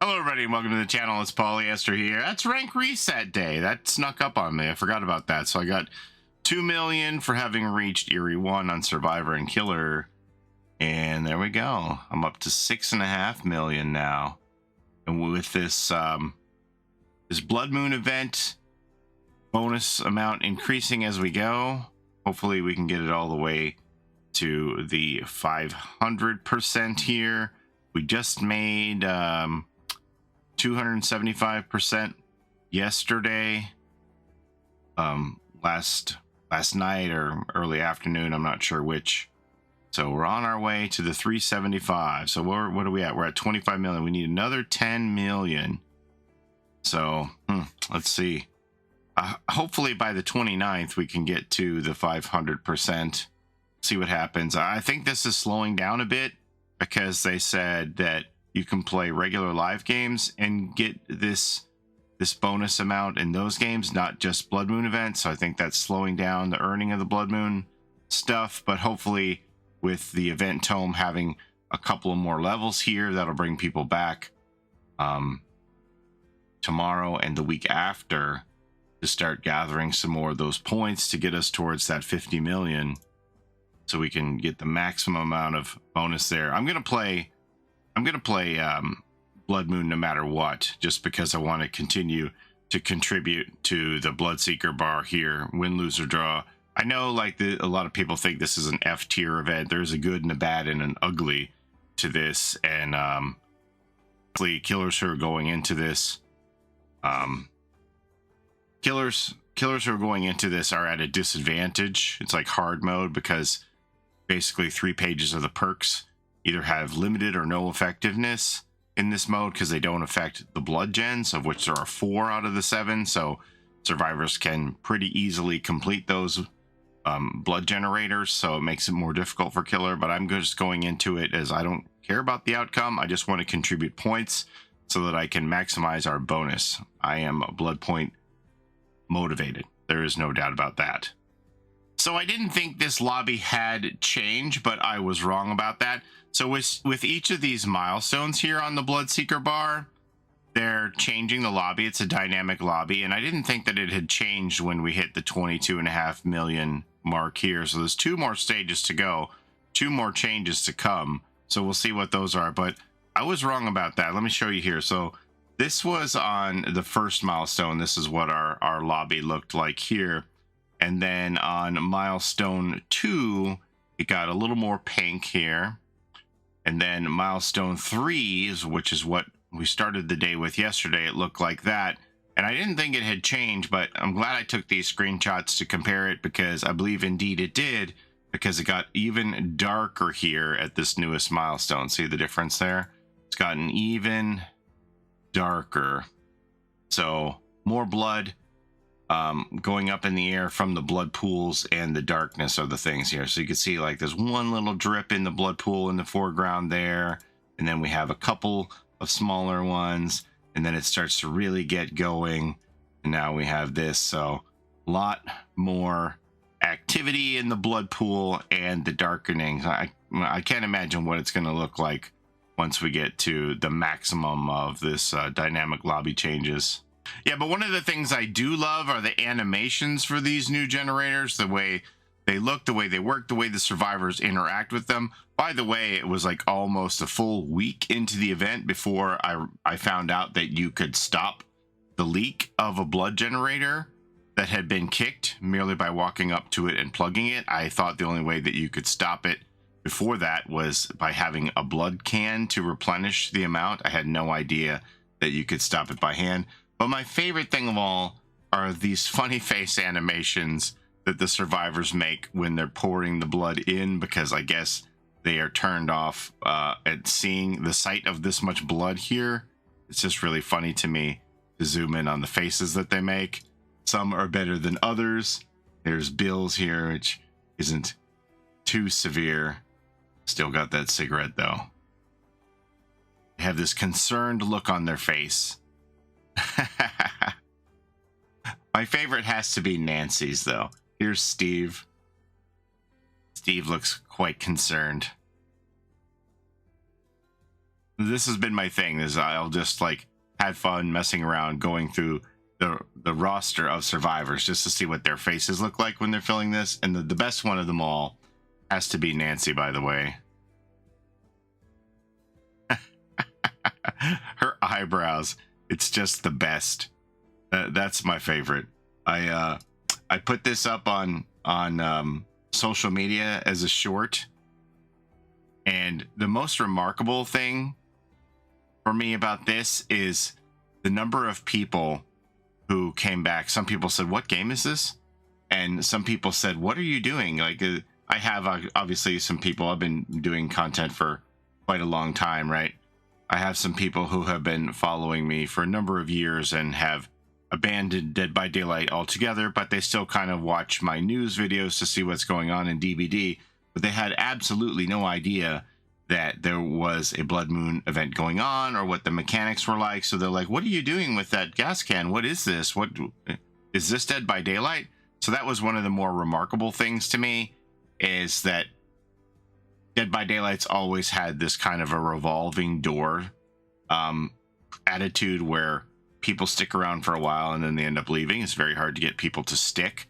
Hello everybody, welcome to the channel. It's Paulie Esther here. That's rank reset day. That snuck up on me. I forgot about that. So I got 2 million for having reached Eerie 1 on Survivor and Killer. And there we go. I'm up to 6.5 million now. And with this this Blood Moon event, bonus amount increasing as we go, hopefully we can get it all the way to the 500% here. We just made 275% yesterday, last night or early afternoon, I'm not sure which. So we're on our way to the 375. So what are we at? We're at 25 million. We need another 10 million. So let's see. Hopefully by the 29th we can get to the 500%. See what happens. I think this is slowing down a bit because they said that you can play regular live games and get this bonus amount in those games, not just Blood Moon events. So I think that's slowing down the earning of the Blood Moon stuff. But hopefully with the event tome having a couple of more levels here, that'll bring people back tomorrow and the week after to start gathering some more of those points to get us towards that 50 million. So we can get the maximum amount of bonus there. I'm gonna play Blood Moon no matter what, just because I want to continue to contribute to the Bloodseeker bar here, win, lose, or draw. I know like a lot of people think this is an F tier event. There's a good and a bad and an ugly to this, and killers who are going into this, killers who are going into this are at a disadvantage. It's like hard mode because basically 3 pages of the perks either have limited or no effectiveness in this mode because they don't affect the blood gens, of which there are 4 out of the 7. So survivors can pretty easily complete those blood generators. So it makes it more difficult for killer. But I'm just going into it as I don't care about the outcome. I just want to contribute points so that I can maximize our bonus. I am blood point motivated. There is no doubt about that. So I didn't think this lobby had changed, but I was wrong about that. So with each of these milestones here on the Bloodseeker bar, they're changing the lobby. It's a dynamic lobby, and I didn't think that it had changed when we hit the 22.5 million mark here. So there's 2 more stages to go, 2 more changes to come. So we'll see what those are, but I was wrong about that. Let me show you here. So this was on the first milestone. This is what our lobby looked like here. And then on milestone 2, it got a little more pink here. And then milestone 3, which is what we started the day with yesterday, it looked like that. And I didn't think it had changed, but I'm glad I took these screenshots to compare it because I believe indeed it did, because it got even darker here at this newest milestone. See the difference there? It's gotten even darker. So more blood going up in the air from the blood pools, and the darkness are the things here. So you can see like there's one little drip in the blood pool in the foreground there, and then we have a couple of smaller ones, and then it starts to really get going, and now we have this. So a lot more activity in the blood pool and the darkening. I can't imagine what it's going to look like once we get to the maximum of this dynamic lobby changes. Yeah, but one of the things I do love are the animations for these new generators, the way they look, the way they work, the way the survivors interact with them. By the way, it was like almost a full week into the event before I found out that you could stop the leak of a blood generator that had been kicked merely by walking up to it and plugging it. I thought the only way that you could stop it before that was by having a blood can to replenish the amount. I had no idea that you could stop it by hand. But my favorite thing of all are these funny face animations that the survivors make when they're pouring the blood in, because I guess they are turned off at seeing the sight of this much blood here. It's just really funny to me to zoom in on the faces that they make. Some are better than others. There's Bill's here, which isn't too severe. Still got that cigarette though. They have this concerned look on their face. My favorite has to be Nancy's though. Here's Steve. Steve looks quite concerned. this has been my thing, is I'll just like had fun messing around going through the roster of survivors just to see what their faces look like when they're filling this. And the best one of them all has to be Nancy, by the way. Her eyebrows, it's just the best. That's my favorite. I put this up on social media as a short, and the most remarkable thing for me about this is the number of people who came back. Some people said, "What game is this?" And some people said, "What are you doing?" Like, I have obviously some people. I've been doing content for quite a long time, right? I have some people who have been following me for a number of years and have abandoned Dead by Daylight altogether, but they still kind of watch my news videos to see what's going on in DBD. But they had absolutely no idea that there was a Blood Moon event going on or what the mechanics were like. So they're like, "What are you doing with that gas can? What is this? What is this, Dead by Daylight?" So that was one of the more remarkable things to me, is that Dead by Daylight's always had this kind of a revolving door attitude where people stick around for a while and then they end up leaving. It's very hard to get people to stick.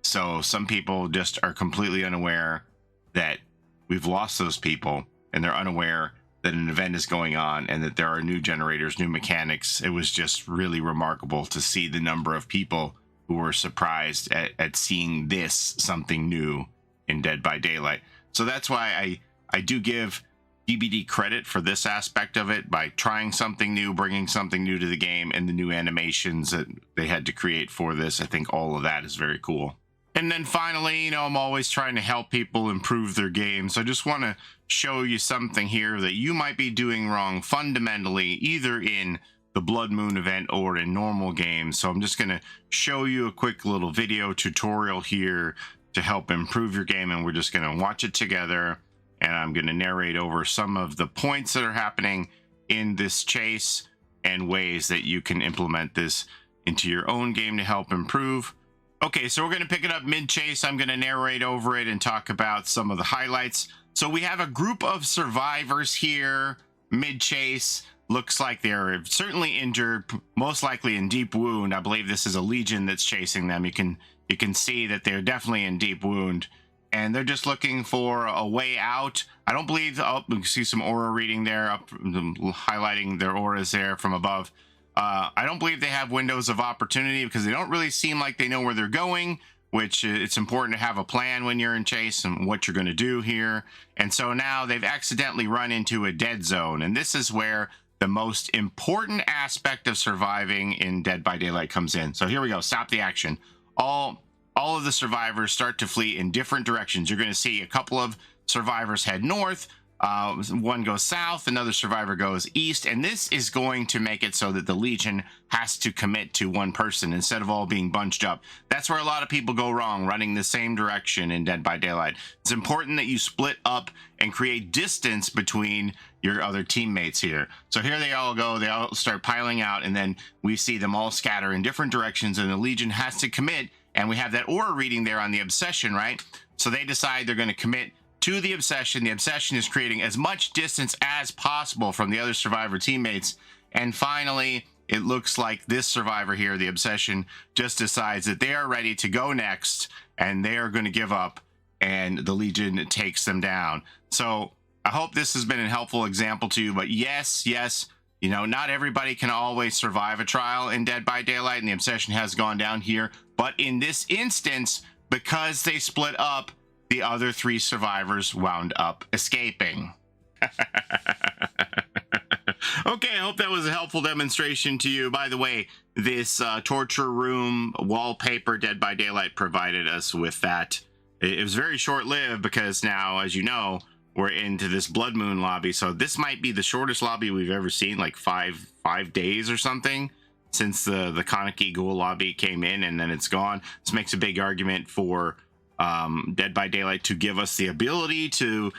So some people just are completely unaware that we've lost those people, and they're unaware that an event is going on and that there are new generators, new mechanics. It was just really remarkable to see the number of people who were surprised at seeing this, something new in Dead by Daylight. So that's why I do give DBD credit for this aspect of it, by trying something new, bringing something new to the game, and the new animations that they had to create for this. I think all of that is very cool. And then finally, you know, I'm always trying to help people improve their games. So I just want to show you something here that you might be doing wrong fundamentally, either in the Blood Moon event or in normal games. So I'm just going to show you a quick little video tutorial here to help improve your game, and we're just going to watch it together. And I'm going to narrate over some of the points that are happening in this chase and ways that you can implement this into your own game to help improve. Okay, so we're going to pick it up mid-chase. I'm going to narrate over it and talk about some of the highlights. So we have a group of survivors here mid-chase. Looks like they're certainly injured, most likely in deep wound. I believe this is a legion that's chasing them. You can see that they're definitely in deep wound, and they're just looking for a way out. I don't believe, oh, you can see some aura reading there, up highlighting their auras there from above. I don't believe they have windows of opportunity because they don't really seem like they know where they're going, which it's important to have a plan when you're in chase and what you're going to do here. And so now they've accidentally run into a dead zone, and this is where the most important aspect of surviving in Dead by Daylight comes in. So here we go. Stop the action. All of the survivors start to flee in different directions. You're going to see a couple of survivors head north. One goes south, another survivor goes east, and this is going to make it so that the Legion has to commit to one person instead of all being bunched up. That's where a lot of people go wrong, running the same direction in Dead by Daylight. It's important that you split up and create distance between your other teammates here. So here they all go, they all start piling out, and then we see them all scatter in different directions, and the Legion has to commit, and we have that aura reading there on the obsession, right? So they decide they're going to commit to the obsession. The obsession is creating as much distance as possible from the other survivor teammates. And finally, it looks like this survivor here, the obsession, just decides that they are ready to go next, and they are going to give up, and the Legion takes them down. So I hope this has been a helpful example to you. But yes, you know, not everybody can always survive a trial in Dead by Daylight, and the obsession has gone down here. But in this instance, because they split up, the other three survivors wound up escaping. Okay, I hope that was a helpful demonstration to you. By the way, this torture room wallpaper Dead by Daylight provided us with that. It was very short-lived because now, as you know, we're into this Blood Moon lobby. So this might be the shortest lobby we've ever seen, like five days or something, since the Kaneki Ghoul lobby came in and then it's gone. This makes a big argument for Dead by Daylight to give us the ability to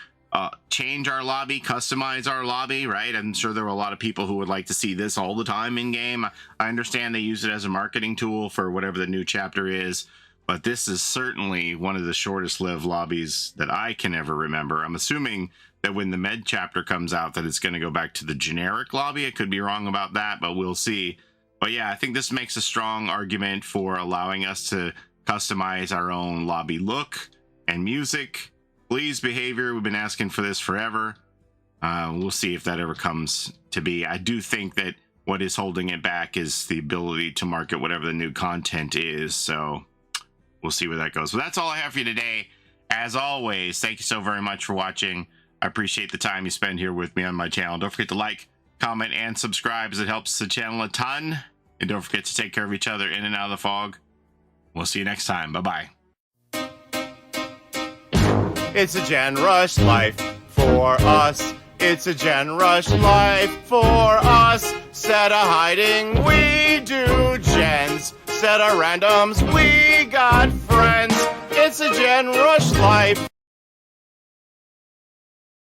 change our lobby, customize our lobby, right? I'm sure there were a lot of people who would like to see this all the time in game. I understand they use it as a marketing tool for whatever the new chapter is, but this is certainly one of the shortest lived lobbies that I can ever remember. I'm assuming that when the med chapter comes out that it's going to go back to the generic lobby. I could be wrong about that, but we'll see. But yeah, I think this makes a strong argument for allowing us to customize our own lobby look and music. Please behavior. We've been asking for this forever. We'll see if that ever comes to be. I do think that what is holding it back is the ability to market whatever the new content is. So we'll see where that goes. But that's all I have for you today. As always, thank you so very much for watching. I appreciate the time you spend here with me on my channel. Don't forget to like, comment, and subscribe, as it helps the channel a ton. And don't forget to take care of each other in and out of the fog. We'll see you next time. Bye-bye. It's a Gen Rush life for us. It's a Gen Rush life for us. Set a hiding, we do gens. Set a randoms, we got friends. It's a Gen Rush life